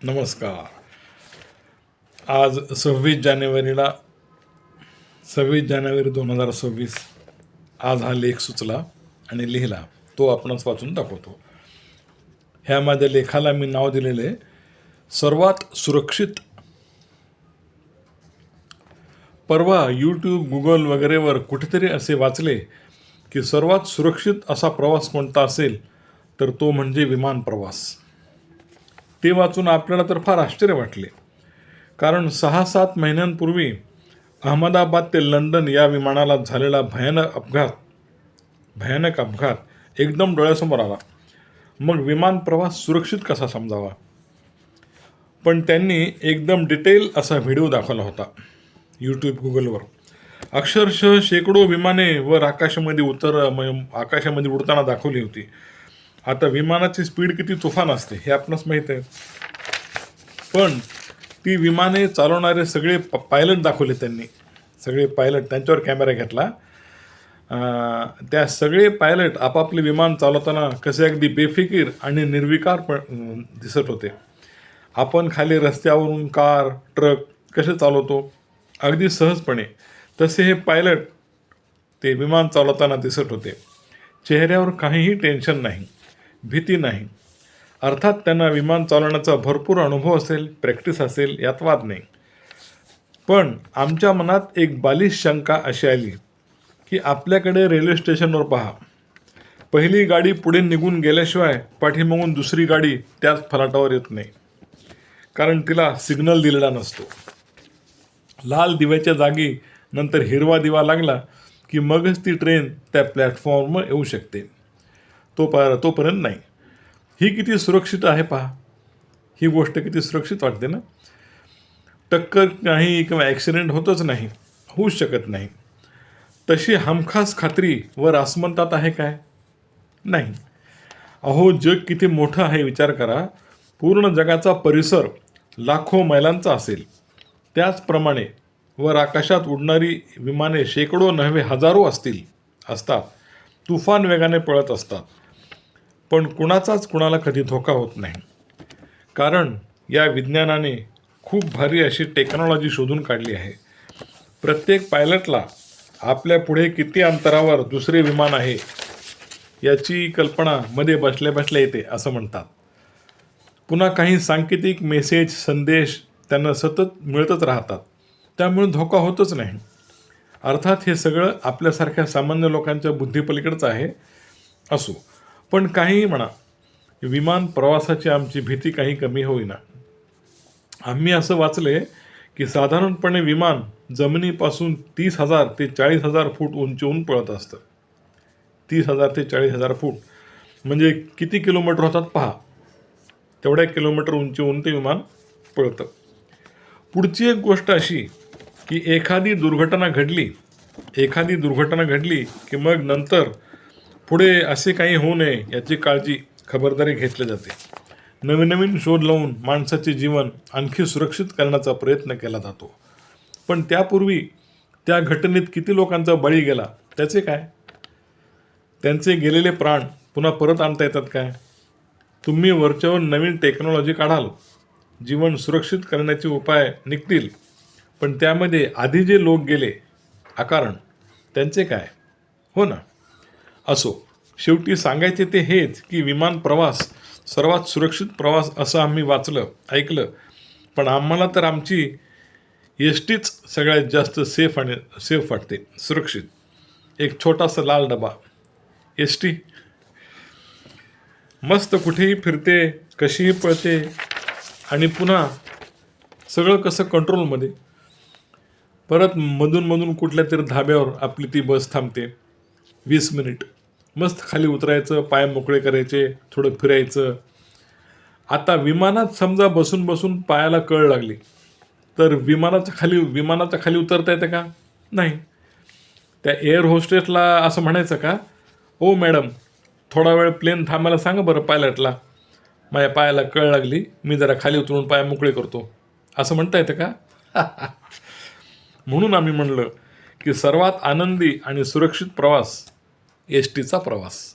नमस्कार. आज 26 जानेवारी आज हा लेख सुचला आणि लिहिला, तो आपणच वाचून दाखवतो. ह्या माझ्या लेखाला मी नाव दिलेले सर्वात सुरक्षित. परवा यूट्यूब, गुगल वगैरेवर कुठेतरी असे वाचले की सर्वात सुरक्षित असा प्रवास कोणता असेल तर तो म्हणजे विमान प्रवास. ते वाचून आपल्याला तर फार आश्चर्य वाटले, कारण 6-7 महिन्यांपूर्वी अहमदाबाद ते लंडन या विमानाला झालेला भयानक अपघात एकदम डोळ्यासमोर आला. मग विमान प्रवास सुरक्षित कसा समजावा? पण त्यांनी एकदम डिटेल असा व्हिडिओ दाखवला होता यूट्यूब, गुगलवर. अक्षरशः शेकडो विमाने वर आकाशामध्ये उडताना दाखवली होती. आता विमानाची स्पीड किती तुफान असते हे आपणास माहीत आहे, पण ती विमाने चालवणारे सगळे पायलट दाखवले त्यांनी. सगळे पायलट, त्यांच्यावर कॅमेरा घेतला. त्या सगळे पायलट आपापले विमान चालवताना कसे अगदी बेफिकीर आणि निर्विकार दिसत होते. आपण खाली रस्त्यावरून कार, ट्रक कसे चालवतो अगदी सहजपणे, तसे हे पायलट ते विमान चालवताना दिसत होते. चेहऱ्यावर काहीही टेन्शन नाही, भीती नाही. अर्थात त्यांना विमान चालवण्याचा भरपूर अनुभव असेल, प्रॅक्टिस असेल, यात वाद नाही. पण आमच्या मनात एक बालिश शंका अशी आली की आपल्याकडे रेल्वे स्टेशनवर पहा, पहिली गाडी पुढे निघून गेल्याशिवाय पाठीमागून दुसरी गाडी त्याच फलाटावर येत नाही, कारण तिला सिग्नल दिलेला नसतो. लाल दिव्याच्या जागी नंतर हिरवा दिवा लागला की मगच ती ट्रेन त्या प्लॅटफॉर्मवर येऊ शकते, तोपर्यंत नाही. ही किती सुरक्षित आहे पहा. ही गोष्ट किती सुरक्षित वाटते ना. टक्कर नाही किंवा ॲक्सिडेंट होऊच शकत नाही. तशी हमखास खात्री वर आसमंतात आहे काय? नाही. अहो, जग किती मोठं आहे विचार करा. पूर्ण जगाचा परिसर लाखो मैलांचा असेल. त्याचप्रमाणे वर आकाशात उडणारी विमाने शेकडो नव्हे हजारो असतात. तुफान वेगाने पळत असतात. पण कुणाला कधी धोका होत नाही, कारण या विज्ञानाने खूप भारी अशी टेक्नॉलॉजी शोधून काढली आहे. प्रत्येक पायलटला आपल्या पुढे किती अंतरावर दुसरे विमान आहे याची कल्पना मध्ये बसल्या बसल्या येते असं म्हणतात. पुन्हा काही सांकेतिक संदेश त्यांना सतत मिळतच राहतात, त्यामुळे धोका होतच नाही. अर्थात हे सगळं आपल्यासारख्या सामान्य लोकांच्या बुद्धीपलीकडचं आहे. असो, पण काहीही म्हणा, विमान प्रवासाची आमची भीती काही कमी होईना. आम्ही असं वाचले की साधारणपणे विमान जमिनीपासून 30,000 ते 40,000 फूट उंचीहून पळत असतं. 30,000 ते 40,000 फूट म्हणजे किती किलोमीटर होतात पहा. तेवढ्या किलोमीटर उंचीहून ते विमान पळतं. पुढची एक गोष्ट अशी की एखादी दुर्घटना घडली की मग नंतर पुढे असे काही होऊ नये याची खबरदारी घेतली जाते. नवीन शोध लावून माणसाचे जीवन आणखी सुरक्षित करण्याचा प्रयत्न केला जातो. पण त्यापूर्वी त्या घटनेत किती लोकांचा बळी गेला त्याचे काय? त्यांचे गेलेले प्राण पुन्हा परत आणता येतात काय? तुम्ही वरच्यावर नवीन टेक्नॉलॉजी काढाल, जीवन सुरक्षित करण्याचे उपाय निघतील, पण त्यामध्ये आधी जे लोक गेले अकारण, त्यांचे काय? हो ना. असो, शेवटी सांगायचे ते हेच की विमान प्रवास सर्वात सुरक्षित प्रवास असं आम्ही ऐकलं, पण आम्हाला तर आमची एसटीच सगळ्यात जास्त सेफ वाटते, सुरक्षित. एक छोटासा लाल डबा एसटी, मस्त कुठेही फिरते, कशीही पळते आणि पुन्हा सगळं कसं कंट्रोलमध्ये. परत मधून कुठल्या तरी धाब्यावर आपली ती बस थांबते. 20 मिनिट मस्त खाली उतरायचं, पाय मोकळे करायचे, थोडं फिरायचं. आता विमानात समजा बसून पायाला कळ लागली तर विमानाच्या खाली उतरता येतं का? नाही. त्या एअर होस्टेसला असं म्हणायचं का, ओ मॅडम, थोडा वेळ प्लेन थांबायला सांगा बरं पायलटला, माझ्या पायाला कळ लागली, मी जरा खाली उतरून पाय मोकळे करतो, असं म्हणता येतं का? म्हणून आम्ही म्हणलं की सर्वात आनंदी आणि सुरक्षित प्रवास एसटीचा प्रवास.